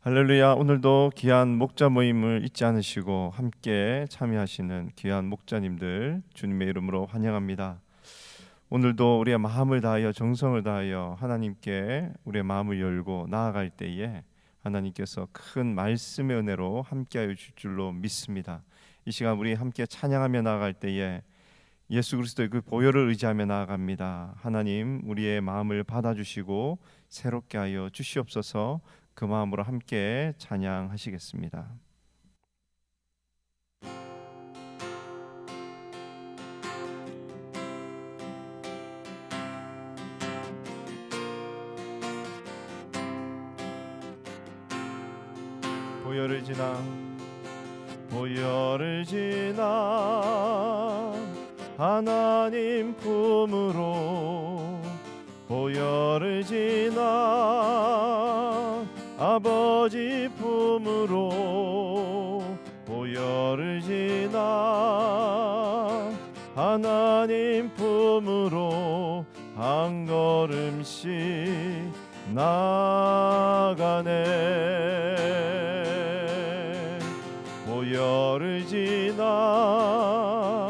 할렐루야. 오늘도 귀한 목자 모임을 잊지 않으시고 함께 참여하시는 귀한 목자님들 주님의 이름으로 환영합니다. 오늘도 우리의 마음을 다하여 정성을 다하여 하나님께 우리의 마음을 열고 나아갈 때에 하나님께서 큰 말씀의 은혜로 함께하여 주실 줄로 믿습니다. 이 시간 우리 함께 찬양하며 나아갈 때에 예수 그리스도의 그 보혈을 의지하며 나아갑니다. 하나님 우리의 마음을 받아주시고 새롭게 하여 주시옵소서. 그 마음으로 함께 찬양하시겠습니다. 보혈을 지나 하나님 품으로 보혈을 지나 아버지 품으로 보혈을 지나 하나님 품으로 한 걸음씩 나아가네. 보혈을 지나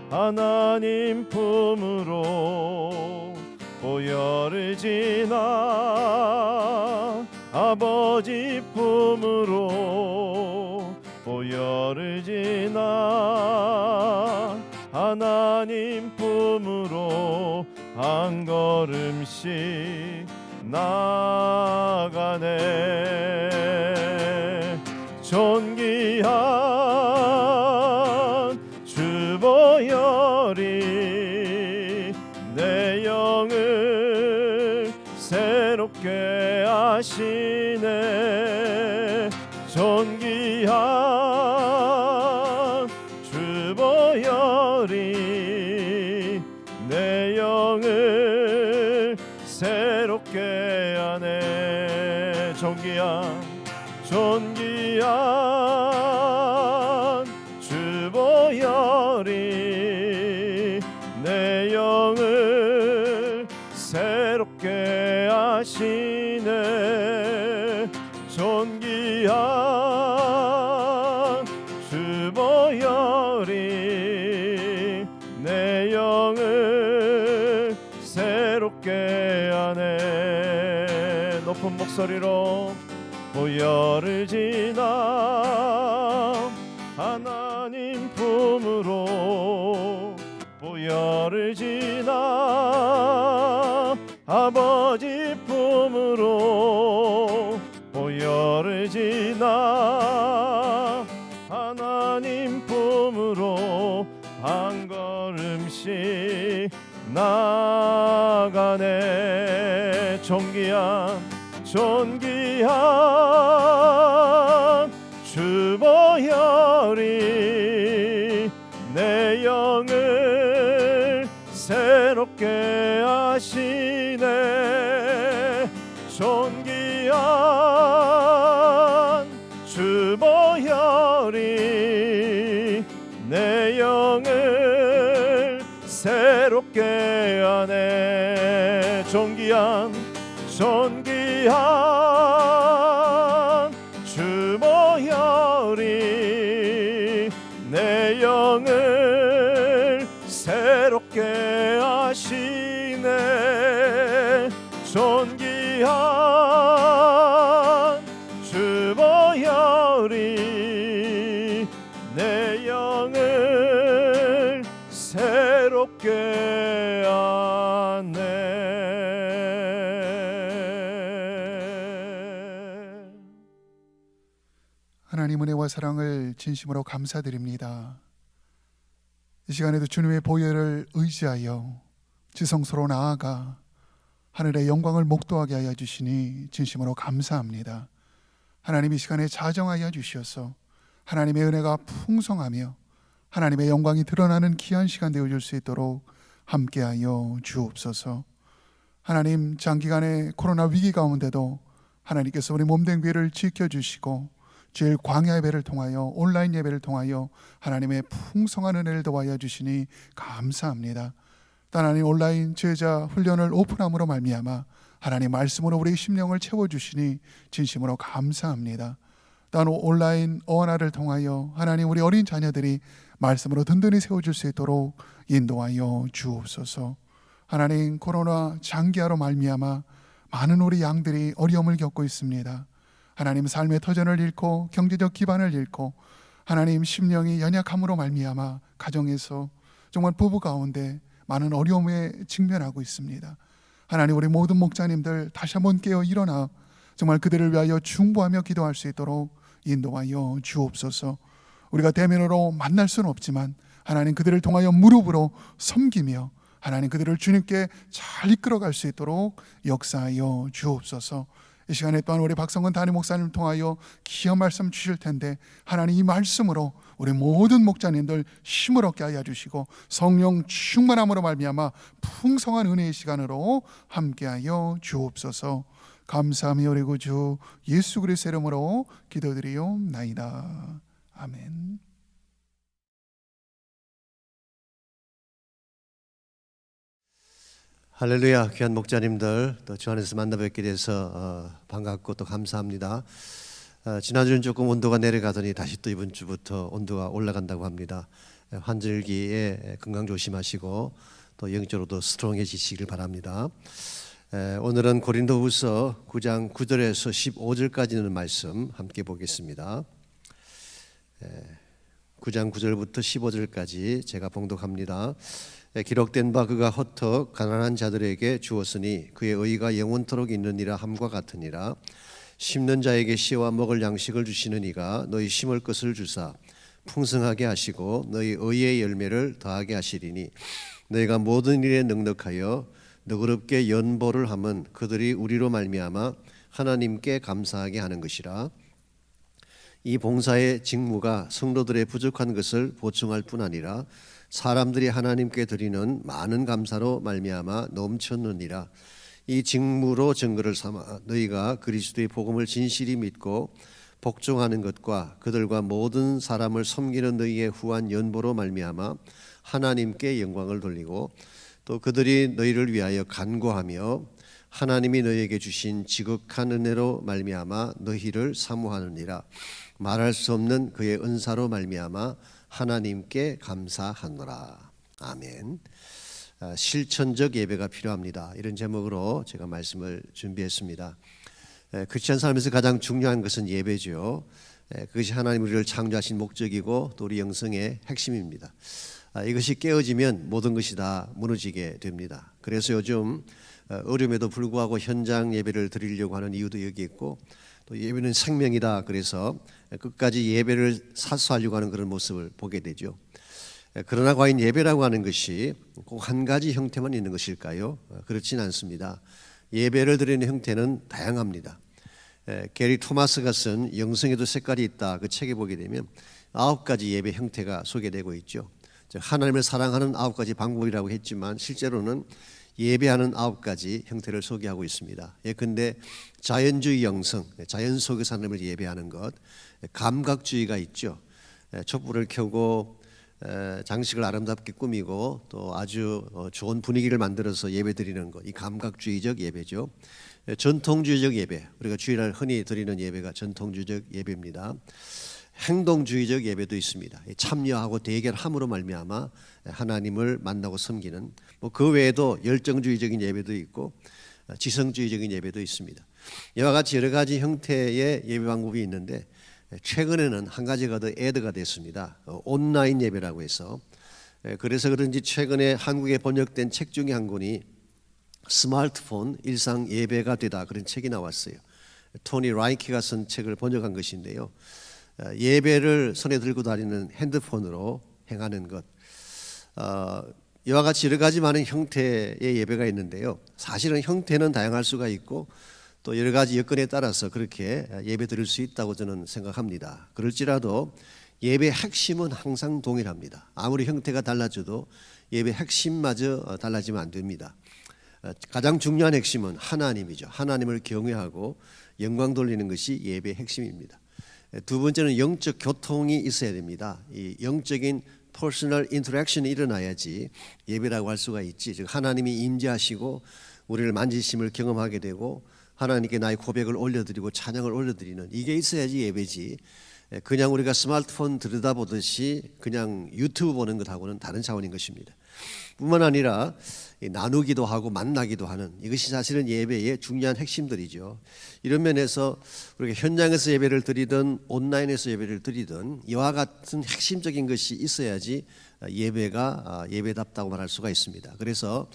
하나님 품으로 보혈을 지나 아버지 품으로 보혈을 지나 하나님 품으로 한 걸음씩 나아가네. 존귀한 주 보혈이 내 영을 새롭게 하시네. 존귀한 주 보혈이 내 영을 새롭게 하네. 존귀한 주 보혈이 내 영을 새롭게 하시네. 존귀한 주 보혈이 내 영을 새롭게 하네. 높은 목소리로 보혈을 지나 하나님 품으로 보혈을 지나 아버지 품으로 보혈을 지나 하나님 품으로 한 걸음씩 나아가네. 존귀한 주 보혈이 내 영을 새롭게 하시네. 존귀한 주 보혈이 내 영을 새롭게 하네. 존귀한 주 보혈이 내 영을 새롭게 하시네. 존귀한 주 보혈이 내 영을 새롭게 하네. 하나님 은혜와 사랑을 진심으로 감사드립니다. 이 시간에도 주님의 보혈을 의지하여 지성소로 나아가 하늘의 영광을 목도하게 하여 주시니 진심으로 감사합니다. 하나님 이 시간에 자정하여 주시어서 하나님의 은혜가 풍성하며 하나님의 영광이 드러나는 귀한 시간 되어줄 수 있도록 함께하여 주옵소서. 하나님 장기간의 코로나 위기 가운데도 하나님께서 우리 몸된 귀를 지켜주시고 주일 광야 예배를 통하여 온라인 예배를 통하여 하나님의 풍성한 은혜를 더하여 주시니 감사합니다. 하나님 온라인 제자 훈련을 오픈함으로 말미암아 하나님 말씀으로 우리의 심령을 채워주시니 진심으로 감사합니다. 또한 온라인 어원화를 통하여 하나님 우리 어린 자녀들이 말씀으로 든든히 세워줄 수 있도록 인도하여 주옵소서. 하나님 코로나 장기화로 말미암아 많은 우리 양들이 어려움을 겪고 있습니다. 하나님 삶의 터전을 잃고 경제적 기반을 잃고 하나님 심령이 연약함으로 말미암아 가정에서 정말 부부 가운데 많은 어려움에 직면하고 있습니다. 하나님 우리 모든 목자님들 다시 한번 깨어 일어나 정말 그들을 위하여 중보하며 기도할 수 있도록 인도하여 주옵소서. 우리가 대면으로 만날 수는 없지만 하나님 그들을 통하여 무릎으로 섬기며 하나님 그들을 주님께 잘 이끌어갈 수 있도록 역사하여 주옵소서. 이 시간에 또한 우리 박성근 담임 목사님을 통하여 귀한 말씀 주실 텐데 하나님 이 말씀으로 우리 모든 목자님들 힘을 얻게 하여 주시고 성령 충만함으로 말미암아 풍성한 은혜의 시간으로 함께하여 주옵소서. 감사하며 우리 구주 예수 그리스도의 이름으로 기도드리옵나이다. 아멘. 할렐루야. 귀한 목자님들 또 주 안에서 만나 뵙게 돼서 반갑고 또 감사합니다. 지난주는 조금 온도가 내려가더니 다시 또 이번 주부터 온도가 올라간다고 합니다. 환절기에 건강 조심하시고 또 영적으로도 스트롱해지시길 바랍니다. 오늘은 고린도후서 9장 9절에서 15절까지 있는 말씀 함께 보겠습니다. 9장 9절부터 15절까지 제가 봉독합니다. 기록된 바 그가 헛헛 가난한 자들에게 주었으니 그의 의가 영원토록 있느니라 함과 같으니라. 심는 자에게 씨와 먹을 양식을 주시는 이가 너희 심을 것을 주사 풍성하게 하시고 너희 의의 열매를 더하게 하시리니 너희가 모든 일에 넉넉하여 너그럽게 연보를 하면 그들이 우리로 말미암아 하나님께 감사하게 하는 것이라. 이 봉사의 직무가 성도들의 부족한 것을 보충할 뿐 아니라 사람들이 하나님께 드리는 많은 감사로 말미암아 넘쳤느니라. 이 직무로 증거를 삼아 너희가 그리스도의 복음을 진실이 믿고 복종하는 것과 그들과 모든 사람을 섬기는 너희의 후한 연보로 말미암아 하나님께 영광을 돌리고 또 그들이 너희를 위하여 간구하며 하나님이 너희에게 주신 지극한 은혜로 말미암아 너희를 사모하느니라. 말할 수 없는 그의 은사로 말미암아 하나님께 감사하노라. 아멘. 실천적 예배가 필요합니다. 이런 제목으로 제가 말씀을 준비했습니다. 크리스천 삶에서 가장 중요한 것은 예배죠. 그것이 하나님 우리를 창조하신 목적이고 또 우리 영성의 핵심입니다. 이것이 깨어지면 모든 것이 다 무너지게 됩니다. 그래서 요즘 어려움에도 불구하고 현장 예배를 드리려고 하는 이유도 여기 있고 또 예배는 생명이다. 그래서 끝까지 예배를 사수하려고 하는 그런 모습을 보게 되죠. 그러나 과연 예배라고 하는 것이 꼭 한 가지 형태만 있는 것일까요? 그렇진 않습니다. 예배를 드리는 형태는 다양합니다. 게리 토마스가 쓴 영성에도 색깔이 있다 그 책에 보게 되면 9가지 예배 형태가 소개되고 있죠. 하나님을 사랑하는 9가지 방법이라고 했지만 실제로는 예배하는 9가지 형태를 소개하고 있습니다. 예컨대 자연주의 영성, 자연 속에서 하나님을 예배하는 것, 감각주의가 있죠. 촛불을 켜고 장식을 아름답게 꾸미고 또 아주 좋은 분위기를 만들어서 예배드리는 것, 이 감각주의적 예배죠. 전통주의적 예배, 우리가 주일날 흔히 드리는 예배가 전통주의적 예배입니다. 행동주의적 예배도 있습니다. 참여하고 대결함으로 말미암아 하나님을 만나고 섬기는 그 외에도 열정주의적인 예배도 있고 지성주의적인 예배도 있습니다. 이와 같이 여러 가지 형태의 예배 방법이 있는데 최근에는 한 가지가 더 애드가 됐습니다. 온라인 예배라고 해서 그래서 그런지 최근에 한국에 번역된 책 중에 한 권이 스마트폰 일상 예배가 되다 그런 책이 나왔어요. 토니 라이키가 쓴 책을 번역한 것인데요. 예배를 손에 들고 다니는 핸드폰으로 행하는 것, 이와 같이 여러 가지 많은 형태의 예배가 있는데요. 사실은 형태는 다양할 수가 있고 또 여러 가지 여건에 따라서 그렇게 예배 드릴 수 있다고 저는 생각합니다. 그럴지라도 예배 핵심은 항상 동일합니다. 아무리 형태가 달라져도 예배 핵심마저 달라지면 안 됩니다. 가장 중요한 핵심은 하나님이죠. 하나님을 경외하고 영광 돌리는 것이 예배의 핵심입니다. 두 번째는 영적 교통이 있어야 됩니다. 이 영적인 퍼스널 인터랙션이 일어나야지 예배라고 할 수가 있지. 즉 하나님이 임재하시고 우리를 만지심을 경험하게 되고 하나님께 나의 고백을 올려드리고 찬양을 올려드리는 이게 있어야지 예배지. 그냥 우리가 스마트폰 들여다보듯이 그냥 유튜브 보는 것하고는 다른 차원인 것입니다. 뿐만 아니라 나누기도 하고 만나기도 하는 이것이 사실은 예배의 중요한 핵심들이죠. 이런 면에서 우리가 현장에서 예배를 드리든 온라인에서 예배를 드리든 이와 같은 핵심적인 것이 있어야지 예배가 예배답다고 말할 수가 있습니다. 그래서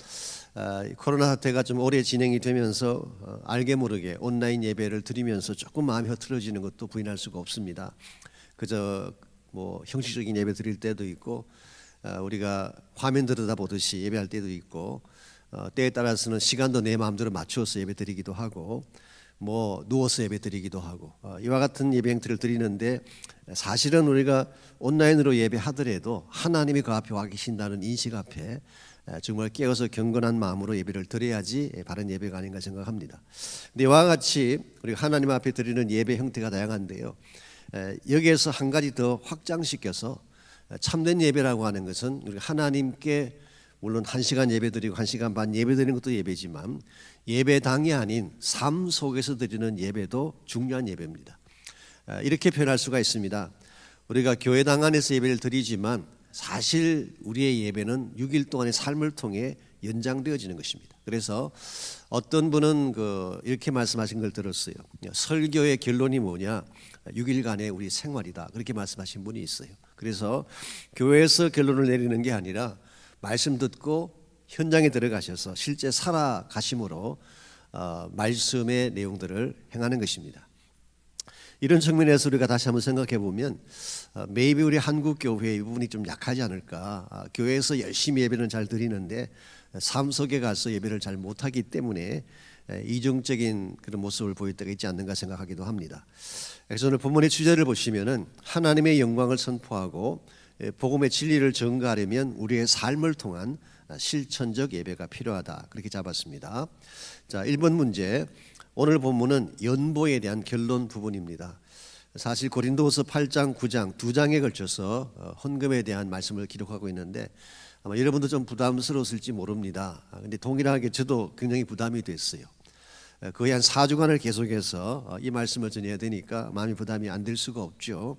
코로나 사태가 좀 오래 진행이 되면서 알게 모르게 온라인 예배를 드리면서 조금 마음이 흐트러지는 것도 부인할 수가 없습니다. 그저 뭐 형식적인 예배 드릴 때도 있고 우리가 화면 들여다보듯이 예배할 때도 있고 때에 따라서는 시간도 내 마음대로 맞추어서 예배 드리기도 하고 뭐 누워서 예배 드리기도 하고 이와 같은 예배 형태를 드리는데 사실은 우리가 온라인으로 예배하더라도 하나님이 그 앞에 와 계신다는 인식 앞에 정말 깨어서 경건한 마음으로 예배를 드려야지 바른 예배가 아닌가 생각합니다. 근데 이와 같이 우리가 하나님 앞에 드리는 예배 형태가 다양한데요. 여기에서 한 가지 더 확장시켜서 참된 예배라고 하는 것은 우리가 하나님께 물론 1시간 예배 드리고 1시간 반 예배 드리는 것도 예배지만 예배당이 아닌 삶 속에서 드리는 예배도 중요한 예배입니다. 이렇게 표현할 수가 있습니다. 우리가 교회당 안에서 예배를 드리지만 사실 우리의 예배는 6일 동안의 삶을 통해 연장되어지는 것입니다. 그래서 어떤 분은 이렇게 말씀하신 걸 들었어요. 설교의 결론이 뭐냐? 6일간의 우리 생활이다. 그렇게 말씀하신 분이 있어요. 그래서 교회에서 결론을 내리는 게 아니라 말씀 듣고 현장에 들어가셔서 실제 살아가심으로 말씀의 내용들을 행하는 것입니다. 이런 측면에서 우리가 다시 한번 생각해 보면 maybe 우리 한국 교회 이 부분이 좀 약하지 않을까. 교회에서 열심히 예배는 잘 드리는데 삶 속에 가서 예배를 잘 못하기 때문에 이중적인 그런 모습을 보일 때가 있지 않는가 생각하기도 합니다. 그래서 오늘 본문의 주제를 보시면은 하나님의 영광을 선포하고 복음의 진리를 전가하려면 우리의 삶을 통한 실천적 예배가 필요하다. 그렇게 잡았습니다. 자, 1번 문제. 오늘 본문은 연보에 대한 결론 부분입니다. 사실 고린도후서 8장, 9장 두 장에 걸쳐서 헌금에 대한 말씀을 기록하고 있는데 아마 여러분도 좀 부담스러웠을지 모릅니다. 근데 동일하게 저도 굉장히 부담이 됐어요. 거의 한 4주간을 계속해서 이 말씀을 전해야 되니까 마음이 부담이 안 될 수가 없죠.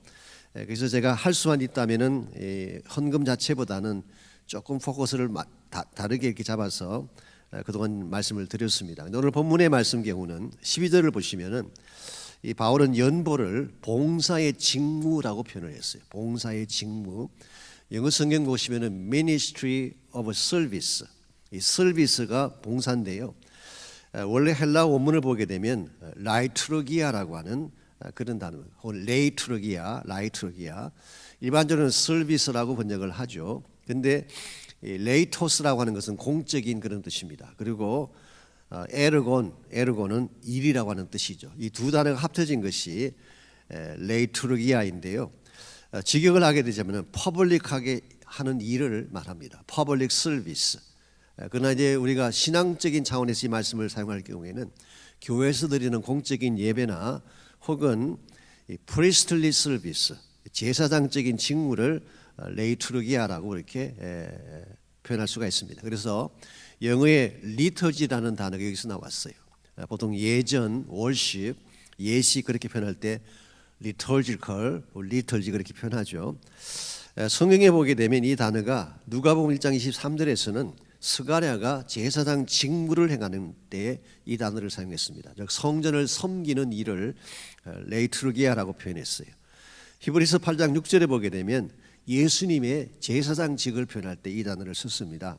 그래서 제가 할 수만 있다면은 헌금 자체보다는 조금 포커스를 다르게 이렇게 잡아서 그동안 말씀을 드렸습니다. 오늘 본문의 말씀 경우는 12절을 보시면은 이 바울은 연보를 봉사의 직무라고 표현을 했어요. 봉사의 직무. 영어 성경 보시면은 ministry of service. 이 service가 봉사인데요. 원래 헬라 원문을 보게 되면 라이트로기아라고 하는 그런 단어, 혹은 레이트로기아, 라이트로기아. 일반적으로는 서비스라고 번역을 하죠. 근데 레이토스라고 하는 것은 공적인 그런 뜻입니다. 그리고 에르곤은 일이라고 하는 뜻이죠. 이 두 단어가 합쳐진 것이 레이트로기아인데요. 직역을 하게 되자면 퍼블릭하게 하는 일을 말합니다. 퍼블릭 서비스. 그러나 이제 우리가 신앙적인 차원에서 이 말씀을 사용할 경우에는 교회에서 드리는 공적인 예배나 혹은 프리스틀리 서비스, 제사장적인 직무를 레이투르기아라고 이렇게 표현할 수가 있습니다. 그래서 영어의 리터지라는 단어가 여기서 나왔어요. 보통 예전, 월십, 예시 그렇게 표현할 때 liturgical, liturgy 그렇게 표현하죠. 성경에 보게 되면 이 단어가 누가복음 1장 23절에서는 스가랴가 제사장 직무를 행하는 때에 이 단어를 사용했습니다. 즉 성전을 섬기는 일을 레이트루기아라고 표현했어요. 히브리서 8장 6절에 보게 되면 예수님의 제사장직을 표현할 때 이 단어를 썼습니다.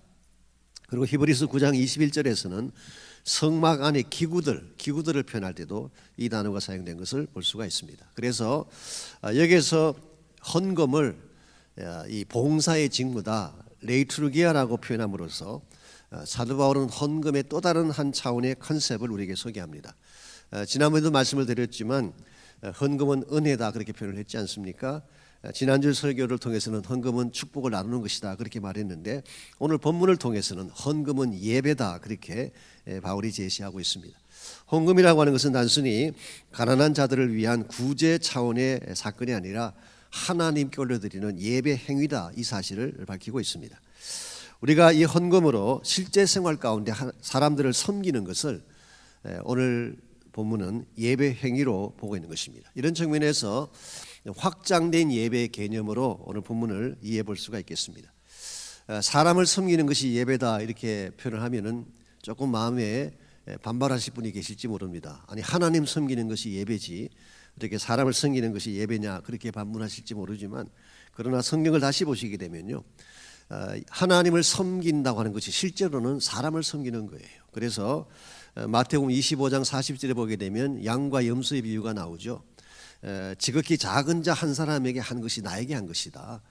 그리고 히브리서 9장 21절에서는 성막 안의 기구들을 표현할 때도 이 단어가 사용된 것을 볼 수가 있습니다. 그래서 여기서 헌금을 이 봉사의 직무다 레이투르기아라고 표현함으로써 사도 바울은 헌금의 또 다른 한 차원의 컨셉을 우리에게 소개합니다. 지난번에도 말씀을 드렸지만 헌금은 은혜다 그렇게 표현을 했지 않습니까? 지난주 설교를 통해서는 헌금은 축복을 나누는 것이다 그렇게 말했는데 오늘 본문을 통해서는 헌금은 예배다 그렇게 바울이 제시하고 있습니다. 헌금이라고 하는 것은 단순히 가난한 자들을 위한 구제 차원의 사건이 아니라 하나님께 올려드리는 예배 행위다 이 사실을 밝히고 있습니다. 우리가 이 헌금으로 실제 생활 가운데 사람들을 섬기는 것을 오늘 본문은 예배 행위로 보고 있는 것입니다. 이런 측면에서 확장된 예배 개념으로 오늘 본문을 이해해 볼 수가 있겠습니다. 사람을 섬기는 것이 예배다 이렇게 표현을 하면은 조금 마음에 반발하실 분이 계실지 모릅니다. 아니 하나님 섬기는 것이 예배지 어떻게 사람을 섬기는 것이 예배냐 그렇게 반문하실지 모르지만 그러나 성경을 다시 보시게 되면요 하나님을 섬긴다고 하는 것이 실제로는 사람을 섬기는 거예요. 그래서 마태복음 25장 40절에 보게 되면 양과 염소의 비유가 나오죠. 지극히 작은 자 한 사람에게 한 것이 나에게 한 것이다.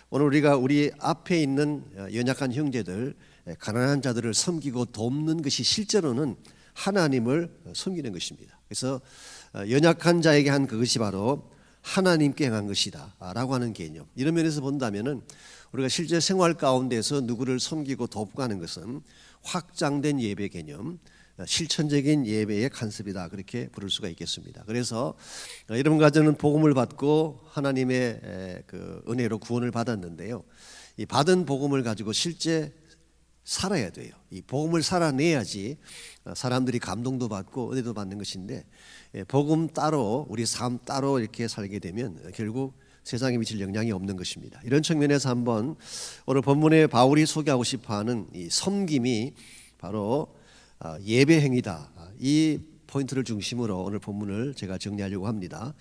오늘 우리가 우리 앞에 있는 연약한 형제들 가난한 자들을 섬기고 돕는 것이 실제로는 하나님을 섬기는 것입니다. 그래서 연약한 자에게 한 그것이 바로 하나님께 행한 것이다 라고 하는 개념. 이런 면에서 본다면은 우리가 실제 생활 가운데서 누구를 섬기고 돕고 하는 것은 확장된 예배 개념, 실천적인 예배의 컨셉이다 그렇게 부를 수가 있겠습니다. 그래서 여러분과 저는 복음을 받고 하나님의 그 은혜로 구원을 받았는데요. 이 받은 복음을 가지고 실제 살아야 돼요. 이 복음을 살아내야지 사람들이 감동도 받고 은혜도 받는 것인데 복음 따로 우리 삶 따로 이렇게 살게 되면 결국 세상에 미칠 영향이 없는 것입니다. 이런 측면에서 한번 오늘 본문에 바울이 소개하고 싶어하는 이 섬김이 바로 예배 행위다. 이 포인트를 중심으로 오늘 본문을 제가 정리하려고 합니다.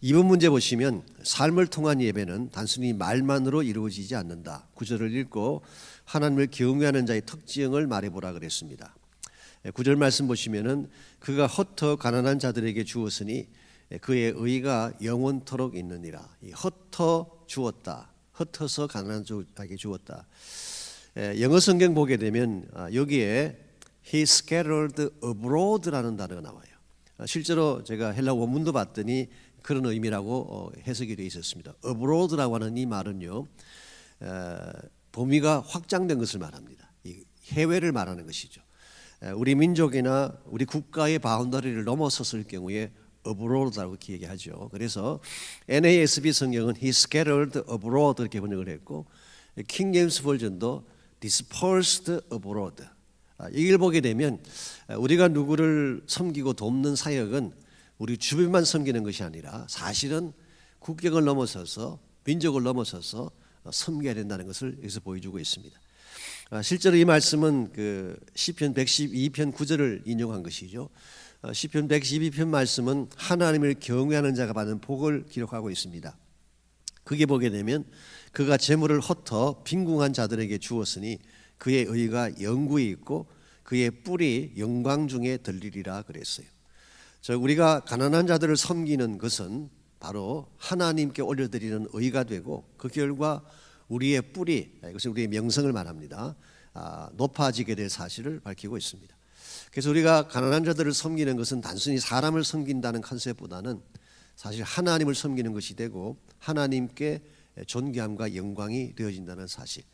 2번 문제 보시면 삶을 통한 예배는 단순히 말만으로 이루어지지 않는다. 구절을 읽고 하나님을 경외하는 자의 특징을 말해보라 그랬습니다. 9절 말씀 보시면은 그가 흩어 가난한 자들에게 주었으니 그의 의가 영원토록 있느니라. 이 흩어 주었다. 흩어서 가난한 자에게 주었다. 영어 성경 보게 되면 여기에 He scattered abroad라는 단어가 나와요. 실제로 제가 헬라 원문도 봤더니 그런 의미라고 해석이 되어 있었습니다. abroad라고 하는 이 말은요, 범위가 확장된 것을 말합니다. 해외를 말하는 것이죠. 우리 민족이나 우리 국가의 바운더리를 넘어섰을 경우에 abroad라고 얘기하죠. 그래서 NASB 성경은 He scattered abroad 이렇게 번역을 했고, 킹 제임스 버전도 dispersed abroad. 이걸 보게 되면 우리가 누구를 섬기고 돕는 사역은 우리 주변만 섬기는 것이 아니라 사실은 국경을 넘어서서 민족을 넘어서서 섬겨야 된다는 것을 여기서 보여주고 있습니다. 실제로 이 말씀은 그 시편 112편 9절을 인용한 것이죠. 시편 112편 말씀은 하나님을 경외하는 자가 받는 복을 기록하고 있습니다. 그게 보게 되면 그가 재물을 흩어 빈궁한 자들에게 주었으니 그의 의가 영구히 있고 그의 뿔이 영광 중에 들리리라 그랬어요. 우리가 가난한 자들을 섬기는 것은 바로 하나님께 올려드리는 의가 되고 그 결과 우리의 뿔이, 이것은 우리의 명성을 말합니다, 높아지게 될 사실을 밝히고 있습니다. 그래서 우리가 가난한 자들을 섬기는 것은 단순히 사람을 섬긴다는 컨셉보다는 사실 하나님을 섬기는 것이 되고 하나님께 존귀함과 영광이 되어진다는 사실.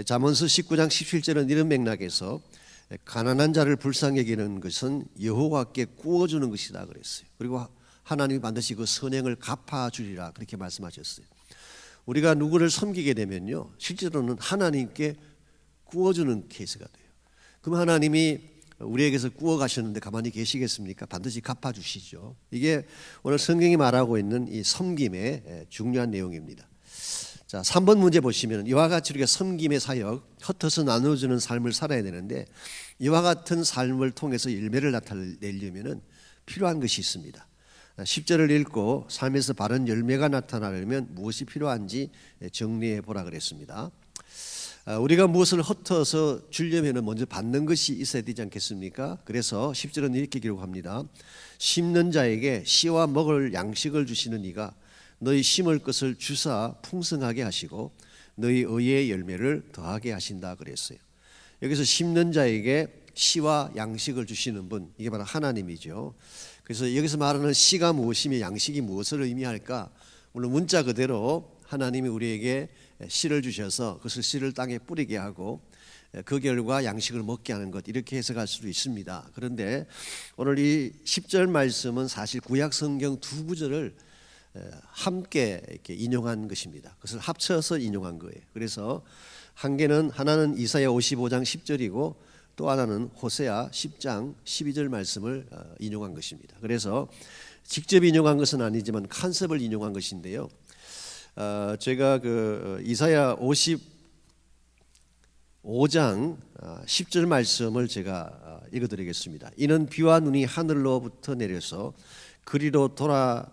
잠언서 19장 17절은 이런 맥락에서 가난한 자를 불쌍히 여기는 것은 여호와께 구워주는 것이다 그랬어요. 그리고 하나님이 반드시 그 선행을 갚아주리라 그렇게 말씀하셨어요. 우리가 누구를 섬기게 되면요, 실제로는 하나님께 구워주는 케이스가 돼요. 그럼 하나님이 우리에게서 구워 가셨는데 가만히 계시겠습니까? 반드시 갚아주시죠. 이게 오늘 성경이 말하고 있는 이 섬김의 중요한 내용입니다. 자, 3번 문제 보시면 이와 같이 우리가 섬김의 사역, 흩어서 나눠주는 삶을 살아야 되는데 이와 같은 삶을 통해서 열매를 나타내려면 필요한 것이 있습니다. 10절을 읽고 삶에서 바른 열매가 나타나려면 무엇이 필요한지 정리해 보라 그랬습니다. 우리가 무엇을 흩어서 주려면 먼저 받는 것이 있어야 되지 않겠습니까? 그래서 10절은 이렇게 기록합니다. 심는 자에게 씨와 먹을 양식을 주시는 이가 너희 심을 것을 주사 풍성하게 하시고 너희 의의 열매를 더하게 하신다 그랬어요. 여기서 심는 자에게 씨와 양식을 주시는 분, 이게 바로 하나님이죠. 그래서 여기서 말하는 씨가 무엇이며 양식이 무엇을 의미할까? 물론 문자 그대로 하나님이 우리에게 씨를 주셔서 그것을 씨를 땅에 뿌리게 하고 그 결과 양식을 먹게 하는 것, 이렇게 해석할 수도 있습니다. 그런데 오늘 이 10절 말씀은 사실 구약 성경 두 구절을 함께 이렇게 인용한 것입니다. 그것을 합쳐서 인용한 거예요. 그래서 하나는 이사야 55장 10절이고 또 하나는 호세아 10장 12절 말씀을 인용한 것입니다. 그래서 직접 인용한 것은 아니지만 컨셉을 인용한 것인데요. 제가 그 이사야 55장 10절 말씀을 제가 읽어드리겠습니다. 이는 비와 눈이 하늘로부터 내려서 그리로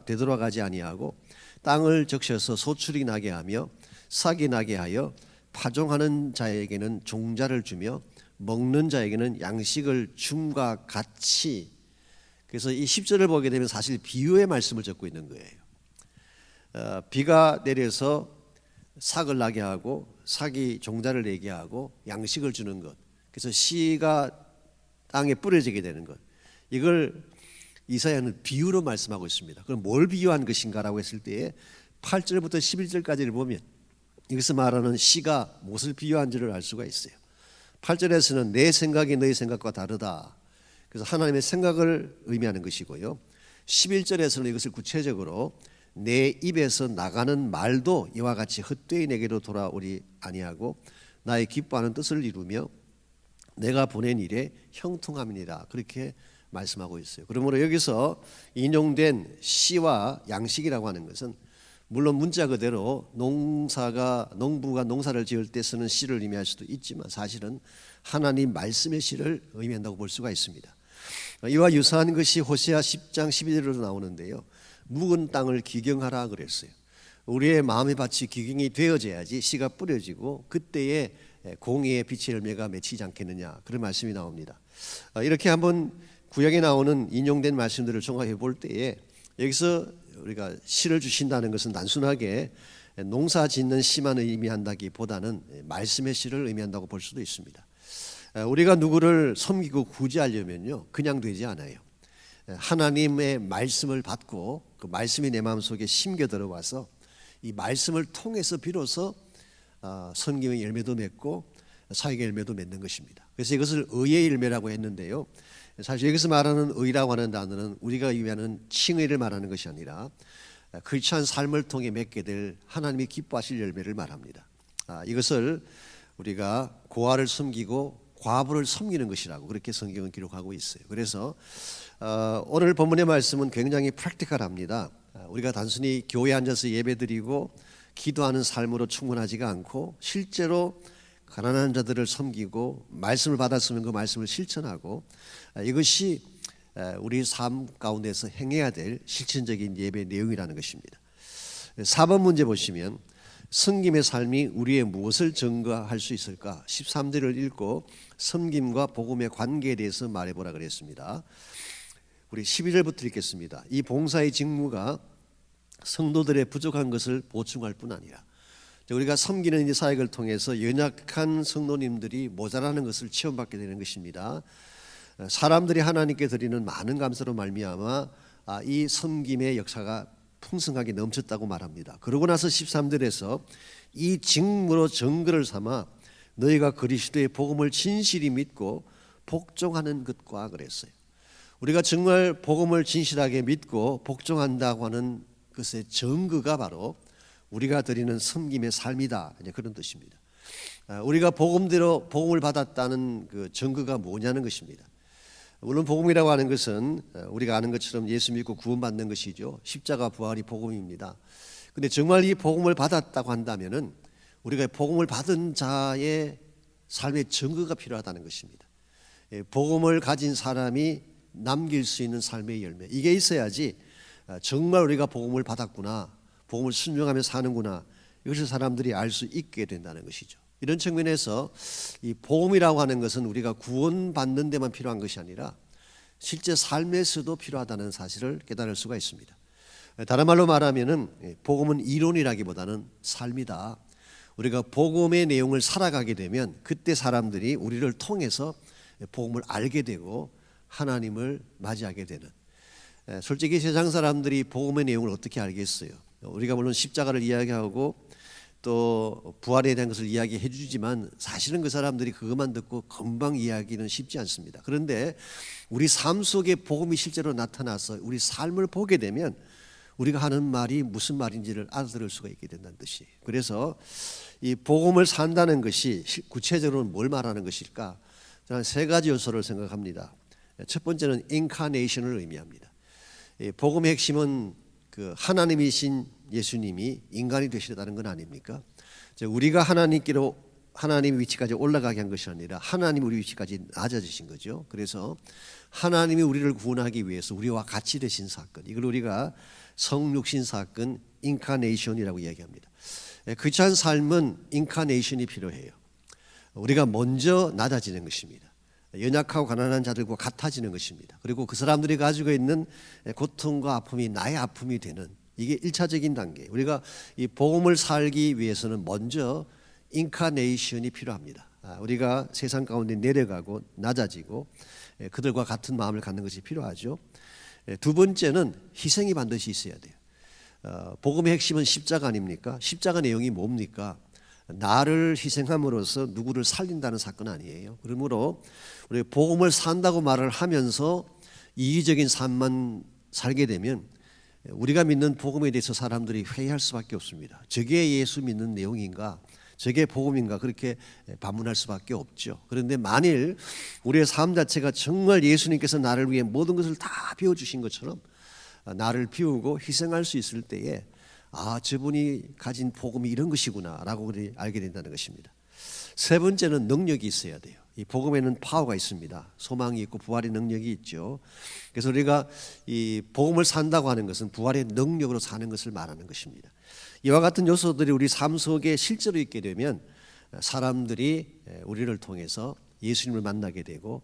되돌아가지 아니하고 땅을 적셔서 소출이 나게 하며 싹이 나게 하여 파종하는 자에게는 종자를 주며 먹는 자에게는 양식을 줌과 같이. 그래서 이 10절을 보게 되면 사실 비유의 말씀을 적고 있는 거예요. 비가 내려서 싹을 나게 하고 싹이 종자를 내게 하고 양식을 주는 것. 그래서 씨가 땅에 뿌려지게 되는 것. 이걸 이사야는 비유로 말씀하고 있습니다. 그럼 뭘 비유한 것인가라고 했을 때에 8절부터 11절까지를 보면 여기서 말하는 씨가 무엇을 비유한지를 알 수가 있어요. 8절에서는 내 생각이 너희 생각과 다르다. 그래서 하나님의 생각을 의미하는 것이고요. 11절에서는 이것을 구체적으로 내 입에서 나가는 말도 이와 같이 헛되이 내게로 돌아오리 아니하고 나의 기뻐하는 뜻을 이루며 내가 보낸 일에 형통함이니라. 그렇게 말씀하고 있어요. 그러므로 여기서 인용된 씨와 양식이라고 하는 것은 물론 문자 그대로 농부가 농사를 지을 때 쓰는 씨를 의미할 수도 있지만 사실은 하나님 말씀의 씨를 의미한다고 볼 수가 있습니다. 이와 유사한 것이 호세아 10장 12절로 나오는데요. 묵은 땅을 기경하라 그랬어요. 우리의 마음의 밭이 기경이 되어져야지 씨가 뿌려지고 그때에 공의의 빛의 열매가 맺히지 않겠느냐, 그런 말씀이 나옵니다. 이렇게 한번 구약에 나오는 인용된 말씀들을 종합해 볼 때에 여기서 우리가 씨를 주신다는 것은 단순하게 농사 짓는 씨만 의미한다기보다는 말씀의 씨를 의미한다고 볼 수도 있습니다. 우리가 누구를 섬기고 구제하려면요 그냥 되지 않아요. 하나님의 말씀을 받고 그 말씀이 내 마음속에 심겨 들어와서 이 말씀을 통해서 비로소 섬김의 열매도 맺고 사역의 열매도 맺는 것입니다. 그래서 이것을 의의 열매라고 했는데요. 사실 여기서 말하는 의라고 하는 단어는 우리가 의미하는 칭의를 말하는 것이 아니라 크리스찬 삶을 통해 맺게 될 하나님이 기뻐하실 열매를 말합니다. 이것을 우리가 고아를 섬기고 과부를 섬기는 것이라고 그렇게 성경은 기록하고 있어요. 그래서 오늘 본문의 말씀은 굉장히 프랙티컬합니다. 우리가 단순히 교회에 앉아서 예배드리고 기도하는 삶으로 충분하지가 않고 실제로 가난한 자들을 섬기고 말씀을 받았으면 그 말씀을 실천하고 이것이 우리 삶 가운데서 행해야 될 실천적인 예배 내용이라는 것입니다. 4번 문제 보시면 섬김의 삶이 우리의 무엇을 증거할 수 있을까? 13절을 읽고 섬김과 복음의 관계에 대해서 말해보라 그랬습니다. 우리 11절부터 읽겠습니다. 이 봉사의 직무가 성도들의 부족한 것을 보충할 뿐 아니라 우리가 섬기는 이 사역을 통해서 연약한 성도님들이 모자라는 것을 체험받게 되는 것입니다. 사람들이 하나님께 드리는 많은 감사로 말미암아 이 섬김의 역사가 풍성하게 넘쳤다고 말합니다. 그러고 나서 13절에서 이 직무로 증거를 삼아 너희가 그리스도의 복음을 진실히 믿고 복종하는 것과 그랬어요. 우리가 정말 복음을 진실하게 믿고 복종한다고 하는 것의 증거가 바로 우리가 드리는 섬김의 삶이다, 이제 그런 뜻입니다. 우리가 복음대로 복음을 받았다는 그 증거가 뭐냐는 것입니다. 물론 복음이라고 하는 것은 우리가 아는 것처럼 예수 믿고 구원받는 것이죠. 십자가 부활이 복음입니다. 그런데 정말 이 복음을 받았다고 한다면은 우리가 복음을 받은 자의 삶의 증거가 필요하다는 것입니다. 복음을 가진 사람이 남길 수 있는 삶의 열매, 이게 있어야지 정말 우리가 복음을 받았구나, 복음을 순종하며 사는구나, 이것을 사람들이 알 수 있게 된다는 것이죠. 이런 측면에서 이 복음이라고 하는 것은 우리가 구원받는 데만 필요한 것이 아니라 실제 삶에서도 필요하다는 사실을 깨달을 수가 있습니다. 다른 말로 말하면은 복음은 이론이라기보다는 삶이다. 우리가 복음의 내용을 살아가게 되면 그때 사람들이 우리를 통해서 복음을 알게 되고 하나님을 맞이하게 되는. 솔직히 세상 사람들이 복음의 내용을 어떻게 알겠어요? 우리가 물론 십자가를 이야기하고 또 부활에 대한 것을 이야기해 주지만 사실은 그 사람들이 그것만 듣고 금방 이야기는 쉽지 않습니다. 그런데 우리 삶 속에 복음이 실제로 나타나서 우리 삶을 보게 되면 우리가 하는 말이 무슨 말인지를 알아들을 수가 있게 된다는 뜻이에요. 그래서 이 복음을 산다는 것이 구체적으로는 뭘 말하는 것일까? 저는 세 가지 요소를 생각합니다. 첫 번째는 인카네이션을 의미합니다. 복음의 핵심은 그 하나님이신 예수님이 인간이 되시다는 건 아닙니까? 우리가 하나님 위치까지 올라가게 한 것이 아니라 하나님 우리 위치까지 낮아지신 거죠. 그래서 하나님이 우리를 구원하기 위해서 우리와 같이 되신 사건, 이걸 우리가 성육신 사건, 인카네이션이라고 이야기합니다. 그리스도인 삶은 인카네이션이 필요해요. 우리가 먼저 낮아지는 것입니다. 연약하고 가난한 자들과 같아지는 것입니다. 그리고 그 사람들이 가지고 있는 고통과 아픔이 나의 아픔이 되는, 이게 1차적인 단계. 우리가 이 복음을 살기 위해서는 먼저 인카네이션이 필요합니다. 우리가 세상 가운데 내려가고 낮아지고 그들과 같은 마음을 갖는 것이 필요하죠. 두 번째는 희생이 반드시 있어야 돼요. 복음의 핵심은 십자가 아닙니까? 십자가 내용이 뭡니까? 나를 희생함으로써 누구를 살린다는 사건 아니에요. 그러므로 우리 복음을 산다고 말을 하면서 이기적인 삶만 살게 되면 우리가 믿는 복음에 대해서 사람들이 회의할 수밖에 없습니다. 저게 예수 믿는 내용인가? 저게 복음인가? 그렇게 반문할 수밖에 없죠. 그런데 만일 우리의 삶 자체가 정말 예수님께서 나를 위해 모든 것을 다 비워주신 것처럼 나를 비우고 희생할 수 있을 때에 저분이 가진 복음이 이런 것이구나 라고 알게 된다는 것입니다. 세 번째는 능력이 있어야 돼요. 이 복음에는 파워가 있습니다. 소망이 있고 부활의 능력이 있죠. 그래서 우리가 이 복음을 산다고 하는 것은 부활의 능력으로 사는 것을 말하는 것입니다. 이와 같은 요소들이 우리 삶 속에 실제로 있게 되면 사람들이 우리를 통해서 예수님을 만나게 되고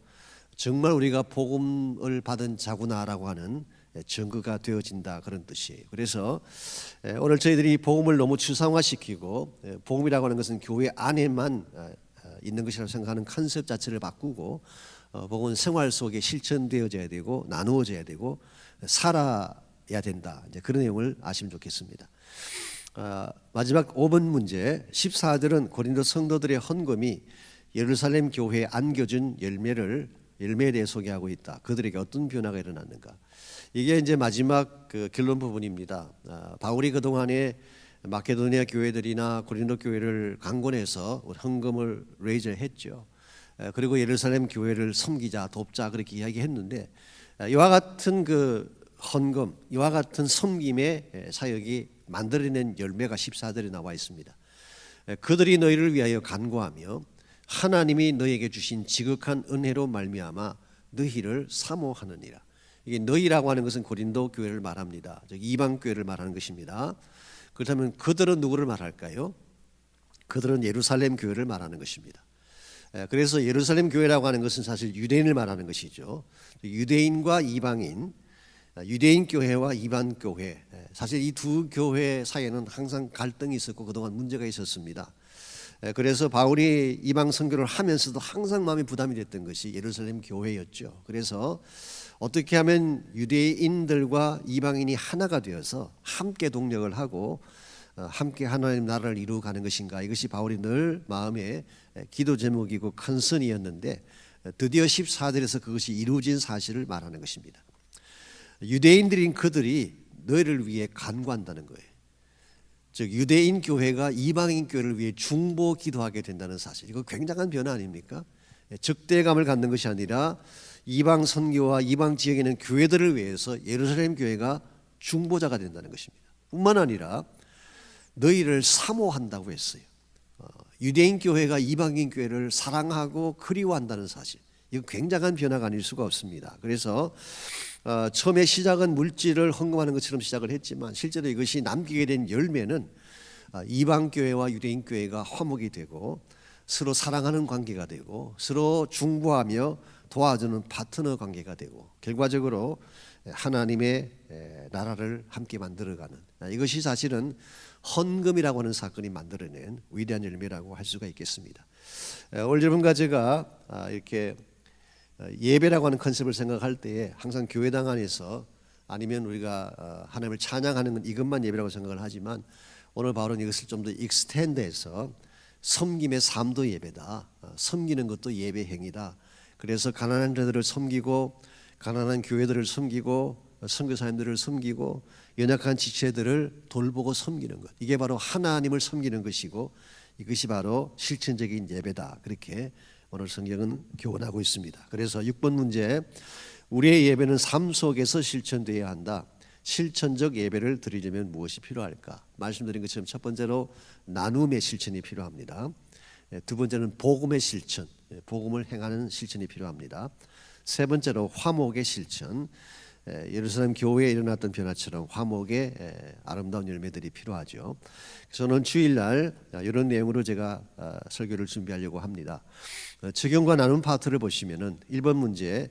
정말 우리가 복음을 받은 자구나라고 하는 증거가 되어진다, 그런 뜻이에요. 그래서 오늘 저희들이 복음을 너무 추상화시키고 복음이라고 하는 것은 교회 안에만 있는 것이라고 생각하는 컨셉 자체를 바꾸고 복음은 생활 속에 실천되어져야 되고 나누어져야 되고 살아야 된다, 이제 그런 내용을 아시면 좋겠습니다. 마지막 5번 문제, 14절은 고린도 성도들의 헌금이 예루살렘 교회에 안겨준 열매에 대해 소개하고 있다. 그들에게 어떤 변화가 일어났는가? 이게 이제 마지막 그 결론 부분입니다. 바울이 그 동안에 마케도니아 교회들이나 고린도 교회를 강권해서 헌금을 레이저했죠. 그리고 예루살렘 교회를 섬기자, 돕자 그렇게 이야기했는데 이와 같은 그 헌금, 이와 같은 섬김의 사역이 만들어낸 열매가 14절에 나와 있습니다. 그들이 너희를 위하여 간구하며 하나님이 너희에게 주신 지극한 은혜로 말미암아 너희를 사모하느니라. 이게 너희라고 하는 것은 고린도 교회를 말합니다. 즉 이방 교회를 말하는 것입니다. 그렇다면 그들은 누구를 말할까요? 그들은 예루살렘 교회를 말하는 것입니다. 그래서 예루살렘 교회라고 하는 것은 사실 유대인을 말하는 것이죠. 유대인과 이방인, 유대인 교회와 이방 교회, 사실 이 두 교회 사이에는 항상 갈등이 있었고 그동안 문제가 있었습니다. 그래서 바울이 이방 선교를 하면서도 항상 마음이 부담이 됐던 것이 예루살렘 교회였죠. 그래서 어떻게 하면 유대인들과 이방인이 하나가 되어서 함께 동력을 하고 함께 하나님 나라를 이루어가는 것인가, 이것이 바울이 늘 마음의 기도 제목이고 컨선이었는데 드디어 14절에서 그것이 이루어진 사실을 말하는 것입니다. 유대인들인 그들이 너희를 위해 간구한다는 거예요. 즉 유대인 교회가 이방인 교회를 위해 중보 기도하게 된다는 사실, 이거 굉장한 변화 아닙니까? 적대감을 갖는 것이 아니라 이방 선교와 이방 지역에 있는 교회들을 위해서 예루살렘 교회가 중보자가 된다는 것입니다. 뿐만 아니라 너희를 사모한다고 했어요. 유대인 교회가 이방인 교회를 사랑하고 그리워한다는 사실, 이거 굉장한 변화가 아닐 수가 없습니다. 그래서 처음에 시작은 물질을 헌금하는 것처럼 시작을 했지만 실제로 이것이 남기게 된 열매는 이방 교회와 유대인 교회가 화목이 되고 서로 사랑하는 관계가 되고 서로 중보하며 도와주는 파트너 관계가 되고 결과적으로 하나님의 나라를 함께 만들어가는, 이것이 사실은 헌금이라고 하는 사건이 만들어낸 위대한 열매라고 할 수가 있겠습니다. 오늘 여러분과 제가 이렇게 예배라고 하는 컨셉을 생각할 때에 항상 교회당 안에서 아니면 우리가 하나님을 찬양하는 건 이것만 예배라고 생각을 하지만 오늘 바울은 이것을 좀 더 익스텐드해서 섬김의 삶도 예배다, 섬기는 것도 예배 행위다. 그래서 가난한 자들을 섬기고 가난한 교회들을 섬기고 선교사님들을 섬기고 연약한 지체들을 돌보고 섬기는 것, 이게 바로 하나님을 섬기는 것이고 이것이 바로 실천적인 예배다. 그렇게 오늘 성경은 교훈하고 있습니다. 그래서 6번 문제, 우리의 예배는 삶 속에서 실천되어야 한다. 실천적 예배를 드리려면 무엇이 필요할까? 말씀드린 것처럼 첫 번째로 나눔의 실천이 필요합니다. 두 번째는 복음의 실천, 복음을 행하는 실천이 필요합니다. 세 번째로 화목의 실천, 예루살렘 교회에 일어났던 변화처럼 화목의 아름다운 열매들이 필요하죠. 그래서 오늘 주일날 이런 내용으로 제가 설교를 준비하려고 합니다. 적용과 나눔 파트를 보시면은 1번 문제,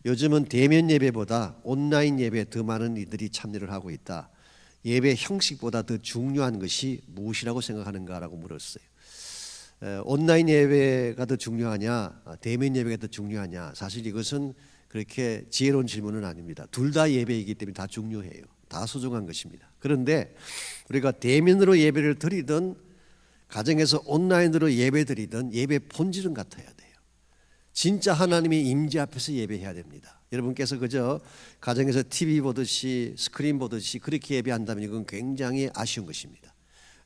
요즘은 대면 예배보다 온라인 예배에 더 많은 이들이 참여를 하고 있다. 예배 형식보다 더 중요한 것이 무엇이라고 생각하는가라고 물었어요. 온라인 예배가 더 중요하냐, 대면 예배가 더 중요하냐, 사실 이것은 그렇게 지혜로운 질문은 아닙니다. 둘 다 예배이기 때문에 다 중요해요. 다 소중한 것입니다. 그런데 우리가 대면으로 예배를 드리든 가정에서 온라인으로 예배 드리든 예배 본질은 같아야 돼요. 진짜 하나님의 임재 앞에서 예배해야 됩니다. 여러분께서 그저 가정에서 TV 보듯이 스크린 보듯이 그렇게 예배한다면 이건 굉장히 아쉬운 것입니다.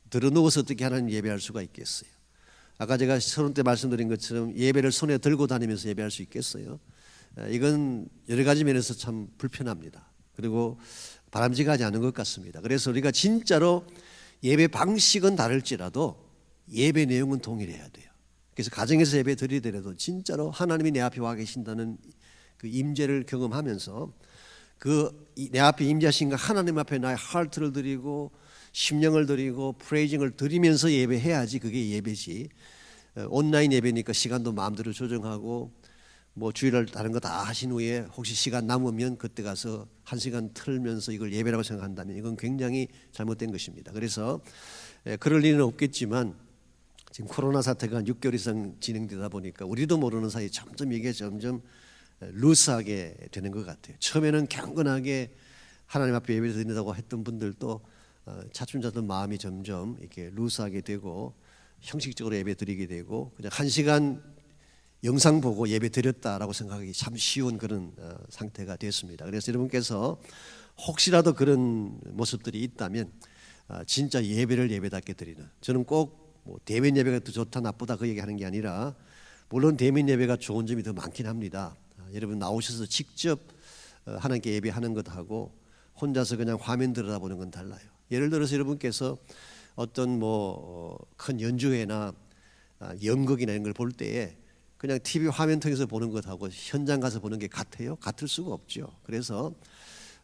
들어누워서 어떻게 하나님 예배할 수가 있겠어요? 아까 제가 서론 때 말씀드린 것처럼 예배를 손에 들고 다니면서 예배할 수 있겠어요? 이건 여러 가지 면에서 참 불편합니다. 그리고 바람직하지 않은 것 같습니다. 그래서 우리가 진짜로 예배 방식은 다를지라도 예배 내용은 동일해야 돼요. 그래서 가정에서 예배 드리더라도 진짜로 하나님이 내 앞에 와 계신다는 그 임재를 경험하면서 그 내 앞에 임재하신 하나님 앞에 나의 하트를 드리고 심령을 드리고 프레이징을 드리면서 예배해야지 그게 예배지. 온라인 예배니까 시간도 마음대로 조정하고 뭐 주일날 다른 거 다 하신 후에 혹시 시간 남으면 그때 가서 1시간 틀면서 이걸 예배라고 생각한다면 이건 굉장히 잘못된 것입니다. 그래서 그럴 일은 없겠지만 지금 코로나 사태가 한 6개월 이상 진행되다 보니까 우리도 모르는 사이에 점점 이게 점점 루스하게 되는 것 같아요. 처음에는 경건하게 하나님 앞에 예배 드린다고 했던 분들도 차츰차츰 마음이 점점 이렇게 루스하게 되고 형식적으로 예배 드리게 되고 그냥 1시간 영상 보고 예배 드렸다라고 생각하기 참 쉬운 그런 상태가 됐습니다. 그래서 여러분께서 혹시라도 그런 모습들이 있다면 진짜 예배를 예배답게 드리는, 저는 꼭 뭐 대면 예배가 더 좋다 나쁘다 그 얘기하는 게 아니라 물론 대면 예배가 좋은 점이 더 많긴 합니다. 여러분 나오셔서 직접 하나님께 예배하는 것하고 혼자서 그냥 화면 들여다보는 건 달라요. 예를 들어서 여러분께서 어떤 뭐 큰 연주회나 연극이나 이런 걸 볼 때에 그냥 TV 화면 통해서 보는 것하고 현장 가서 보는 게 같아요? 같을 수가 없죠. 그래서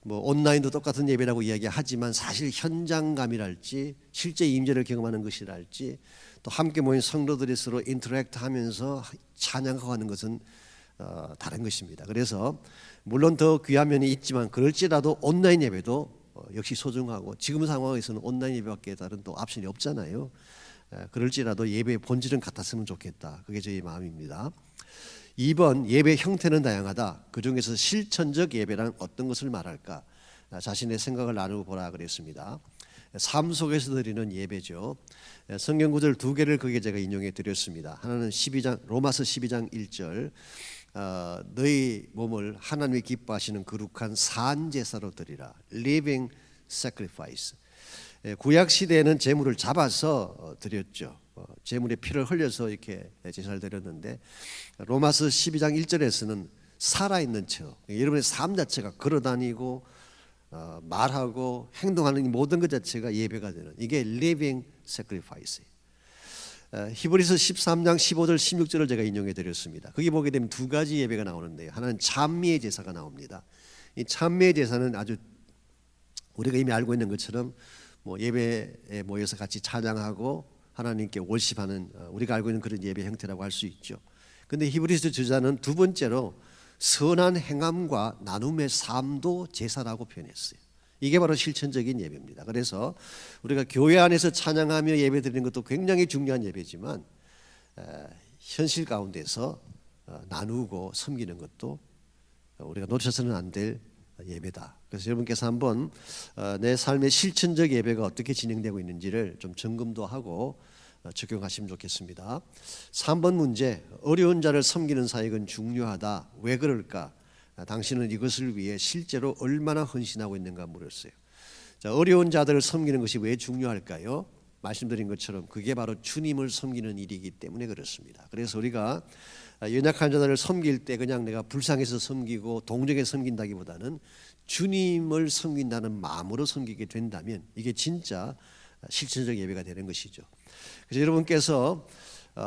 뭐 온라인도 똑같은 예배라고 이야기하지만 사실 현장감이랄지 실제 임재를 경험하는 것이랄지 또 함께 모인 성도들이 서로 인터랙트하면서 찬양하고 하는 것은 다른 것입니다. 그래서 물론 더 귀한 면이 있지만 그럴지라도 온라인 예배도 역시 소중하고 지금 상황에서는 온라인 예배밖에 다른 또 옵션이 없잖아요. 그럴지라도 예배의 본질은 같았으면 좋겠다. 그게 저희 마음입니다. 2번, 예배 형태는 다양하다. 그중에서 실천적 예배란 어떤 것을 말할까? 자신의 생각을 나누고 보라 그랬습니다. 삶 속에서 드리는 예배죠. 성경 구절 2개를 거기에 제가 인용해 드렸습니다. 하나는 12장 로마서 12장 1절 너희 몸을 하나님이 기뻐하시는 거룩한 산 제사로 드리라. Living sacrifice. 구약 시대에는 제물을 잡아서 드렸죠. 제물의 피를 흘려서 이렇게 제사를 드렸는데 로마서 12장 1절에서는 살아있는 처, 여러분의 삶 자체가 걸어다니고 말하고 행동하는 이 모든 것 자체가 예배가 되는 이게 living sacrifice. 히브리서 13장 15절 16절을 제가 인용해 드렸습니다. 거기 보게 되면 두 가지 예배가 나오는데요. 하나는 찬미의 제사가 나옵니다. 이 찬미의 제사는 아주 우리가 이미 알고 있는 것처럼 뭐 예배에 모여서 같이 찬양하고 하나님께 월십하는 우리가 알고 있는 그런 예배 형태라고 할 수 있죠. 그런데 히브리서 저자는 두 번째로 선한 행함과 나눔의 삶도 제사라고 표현했어요. 이게 바로 실천적인 예배입니다. 그래서 우리가 교회 안에서 찬양하며 예배 드리는 것도 굉장히 중요한 예배지만 현실 가운데서 나누고 섬기는 것도 우리가 놓쳐서는 안 될 예배다. 그래서 여러분께서 한번 내 삶의 실천적 예배가 어떻게 진행되고 있는지를 좀 점검도 하고 적용하시면 좋겠습니다. 3번 문제, 어려운 자를 섬기는 사역은 중요하다. 왜 그럴까? 당신은 이것을 위해 실제로 얼마나 헌신하고 있는가 물었어요. 자, 어려운 자들을 섬기는 것이 왜 중요할까요? 말씀드린 것처럼 그게 바로 주님을 섬기는 일이기 때문에 그렇습니다. 그래서 우리가 연약한 자들을 섬길 때 그냥 내가 불쌍해서 섬기고 동정해 섬긴다기보다는 주님을 섬긴다는 마음으로 섬기게 된다면 이게 진짜 실천적 예배가 되는 것이죠. 그래서 여러분께서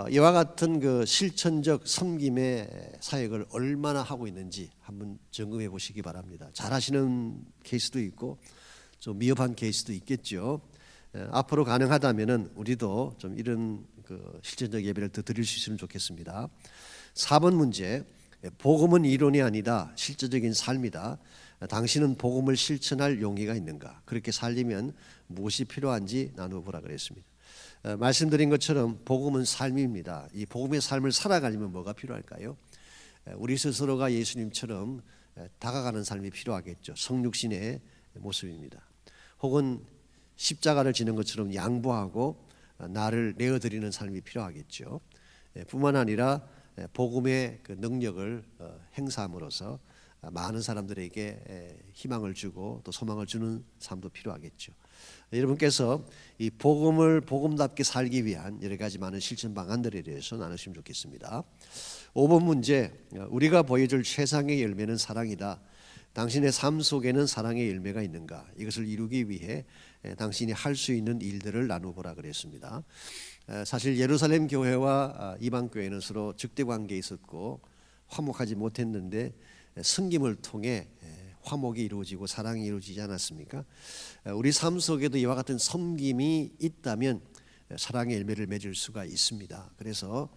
이와 같은 그 실천적 섬김의 사역을 얼마나 하고 있는지 한번 점검해 보시기 바랍니다. 잘하시는 케이스도 있고 좀 미흡한 케이스도 있겠죠. 앞으로 가능하다면은 우리도 좀 이런 그 실천적 예배를 더 드릴 수 있으면 좋겠습니다. 4번 문제, 복음은 이론이 아니다. 실제적인 삶이다. 당신은 복음을 실천할 용의가 있는가? 그렇게 살리면 무엇이 필요한지 나누어보라 그랬습니다. 말씀드린 것처럼 복음은 삶입니다. 이 복음의 삶을 살아가려면 뭐가 필요할까요? 우리 스스로가 예수님처럼 다가가는 삶이 필요하겠죠. 성육신의 모습입니다. 혹은 십자가를 지는 것처럼 양보하고 나를 내어드리는 삶이 필요하겠죠. 뿐만 아니라 복음의 그 능력을 행사함으로써 많은 사람들에게 희망을 주고 또 소망을 주는 삶도 필요하겠죠. 여러분께서 이 복음을 복음답게 살기 위한 여러 가지 많은 실천 방안들에 대해서 나누시면 좋겠습니다. 5번 문제, 우리가 보여줄 최상의 열매는 사랑이다. 당신의 삶 속에는 사랑의 열매가 있는가? 이것을 이루기 위해 당신이 할 수 있는 일들을 나누보라 그랬습니다. 사실 예루살렘 교회와 이방 교회는 서로 적대 관계에 있었고 화목하지 못했는데 섬김을 통해 화목이 이루어지고 사랑이 이루어지지 않았습니까? 우리 삶 속에도 이와 같은 섬김이 있다면 사랑의 열매를 맺을 수가 있습니다. 그래서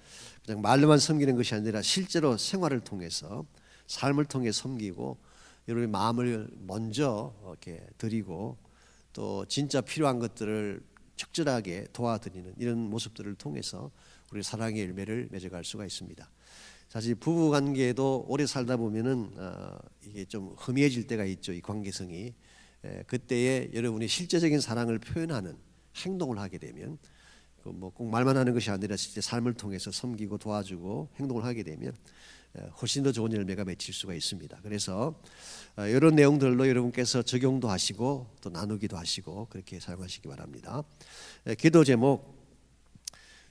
그냥 말로만 섬기는 것이 아니라 실제로 생활을 통해서 삶을 통해 섬기고 여러분의 마음을 먼저 이렇게 드리고 또 진짜 필요한 것들을 적절하게 도와드리는 이런 모습들을 통해서 우리 사랑의 열매를 맺어갈 수가 있습니다. 사실 부부 관계도 오래 살다 보면은 이게 좀 흠해질 때가 있죠. 이 관계성이 그때에 여러분이 실제적인 사랑을 표현하는 행동을 하게 되면 뭐 꼭 말만 하는 것이 아니라 실제 삶을 통해서 섬기고 도와주고 행동을 하게 되면 훨씬 더 좋은 열매가 맺힐 수가 있습니다. 그래서 이런 내용들로 여러분께서 적용도 하시고 또 나누기도 하시고 그렇게 사용하시기 바랍니다. 기도 제목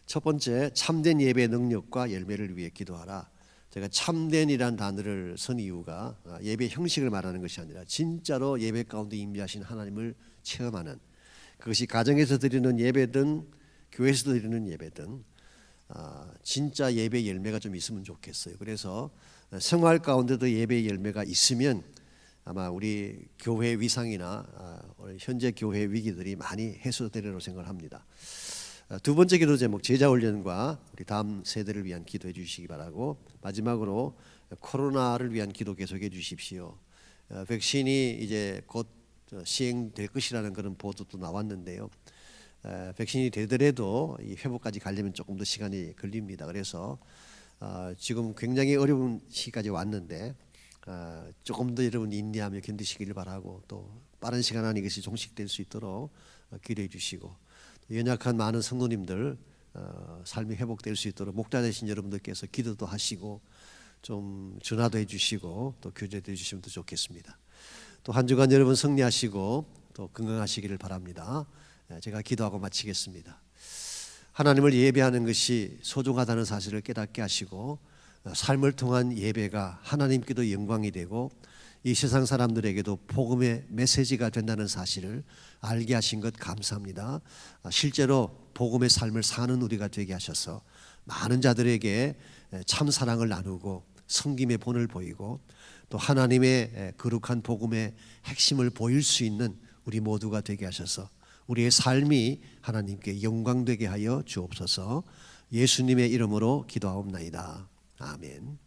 첫 번째, 참된 예배 능력과 열매를 위해 기도하라. 제가 참된이란 단어를 쓴 이유가 예배 형식을 말하는 것이 아니라 진짜로 예배 가운데 임재하신 하나님을 체험하는, 그것이 가정에서 드리는 예배든 교회에서 드리는 예배든 진짜 예배 열매가 좀 있으면 좋겠어요. 그래서 생활 가운데도 예배 열매가 있으면 아마 우리 교회 위상이나 현재 교회 위기들이 많이 해소되리라고 생각을 합니다. 두 번째 기도 제목, 제자 훈련과 우리 다음 세대를 위한 기도해 주시기 바라고, 마지막으로 코로나를 위한 기도 계속해 주십시오. 백신이 이제 곧 시행될 것이라는 그런 보도도 나왔는데요. 백신이 되더라도 이 회복까지 가려면 조금 더 시간이 걸립니다. 그래서 지금 굉장히 어려운 시기까지 왔는데 조금 더 여러분 인내하며 견디시기를 바라고, 또 빠른 시간 안에 이것이 종식될 수 있도록 기도해 주시고, 연약한 많은 성도님들 삶이 회복될 수 있도록 목자 되신 여러분들께서 기도도 하시고 좀 전화도 해주시고 또 교제도 해주시면 더 좋겠습니다. 또 한 주간 여러분 승리하시고 또 건강하시기를 바랍니다. 제가 기도하고 마치겠습니다. 하나님을 예배하는 것이 소중하다는 사실을 깨닫게 하시고 삶을 통한 예배가 하나님께도 영광이 되고 이 세상 사람들에게도 복음의 메시지가 된다는 사실을 알게 하신 것 감사합니다. 실제로 복음의 삶을 사는 우리가 되게 하셔서 많은 자들에게 참 사랑을 나누고 섬김의 본을 보이고 또 하나님의 거룩한 복음의 핵심을 보일 수 있는 우리 모두가 되게 하셔서 우리의 삶이 하나님께 영광되게 하여 주옵소서. 예수님의 이름으로 기도하옵나이다. 아멘.